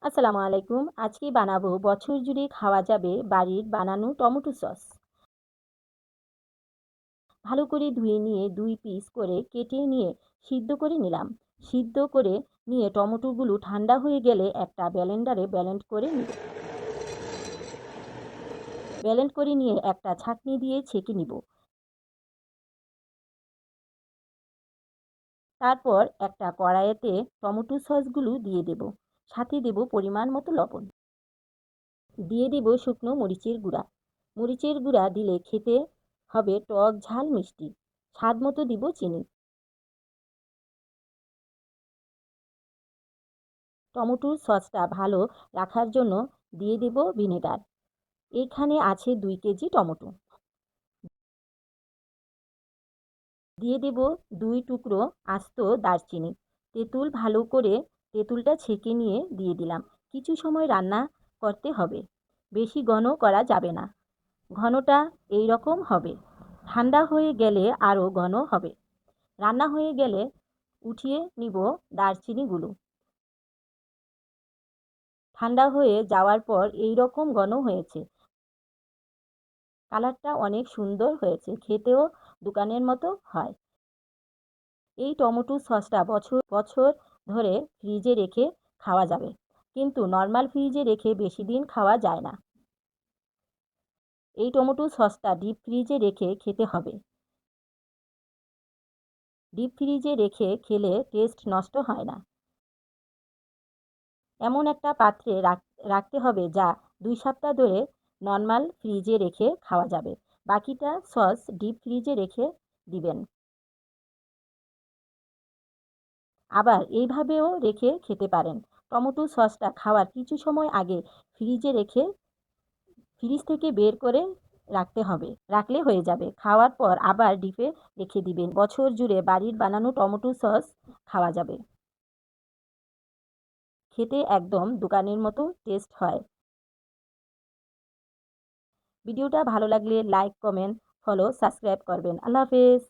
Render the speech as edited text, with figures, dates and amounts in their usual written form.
আসসালামু আলাইকুম। আজকে বানাবো বছর জুড়ে খাওয়া যাবে বাড়ির বানানো টমেটো সস। ভালো করে ধুয়ে নিয়ে 2 পিস করে কেটে নিয়ে সিদ্ধ করে নিলাম। সিদ্ধ করে নিয়ে টমেটোগুলো ঠান্ডা হয়ে গেলে একটা ব্লেন্ডারে ব্লেন্ড করে নিয়ে একটা ছাঁকনি দিয়ে ছেঁকে নিব। তারপর একটা কড়াইতে টমেটো সসগুলো দিয়ে দেব। সাথে দেব পরিমাণ মতো লবণ। দিয়ে দেব শুকনো মরিচের গুঁড়া। মরিচের গুঁড়া দিলে খেতে হবে টক ঝাল মিষ্টি। স্বাদ মতো দিব চিনি। টমেটোর সসটা ভালো রাখার জন্য দিয়ে দেব ভিনেগার। এখানে আছে 2 কেজি টমেটো। দিয়ে দেব 2 টুকরো আস্ত দারচিনি। ভালো করে তেঁতুলটা ছেঁকে নিয়ে দিয়ে দিলাম। কিছু সময় রান্না করতে হবে। বেশি ঘন করা যাবে না। ঘনটা এই রকম হবে। ঠান্ডা হয়ে গেলে আরও ঘন হবে। রান্না হয়ে গেলে উঠিয়ে নিব দারচিনিগুলো। ঠান্ডা হয়ে যাওয়ার পর এই রকম ঘন হয়েছে। কালারটা অনেক সুন্দর হয়েছে। খেতেও দোকানের মতো হয়। এই টমেটো সসটা বছর বছর ধরে ফ্রিজে রেখে খাওয়া যাবে। কিন্তু নর্মাল ফ্রিজে রেখে বেশি দিন খাওয়া যায় না। এই টমেটো সসটা ডিপ ফ্রিজে রেখে খেতে হবে। ডিপ ফ্রিজে রেখে খেলে টেস্ট নষ্ট হয় না। এমন একটা পাত্রে রাখতে হবে যা 2 সপ্তাহ ধরে নর্মাল ফ্রিজে রেখে খাওয়া যাবে। বাকিটা সস ডিপ ফ্রিজে রেখে দিবেন। আবার এইভাবেও রেখে খেতে পারেন। টমেটো সসটা খাওয়ার কিছু সময় আগে ফ্রিজে রেখে ফ্রিজ থেকে বের করে রাখলে হয়ে যাবে। খাওয়ার পর আবার ডিপে রেখে দিবেন। বছর জুড়ে বাড়ির বানানো টমেটো সস খাওয়া যাবে। খেতে একদম দোকানের মতো টেস্ট হয়। ভিডিওটা ভালো লাগলে লাইক, কমেন্ট, ফলো, সাবস্ক্রাইব করবেন। আল্লাহ হাফেজ।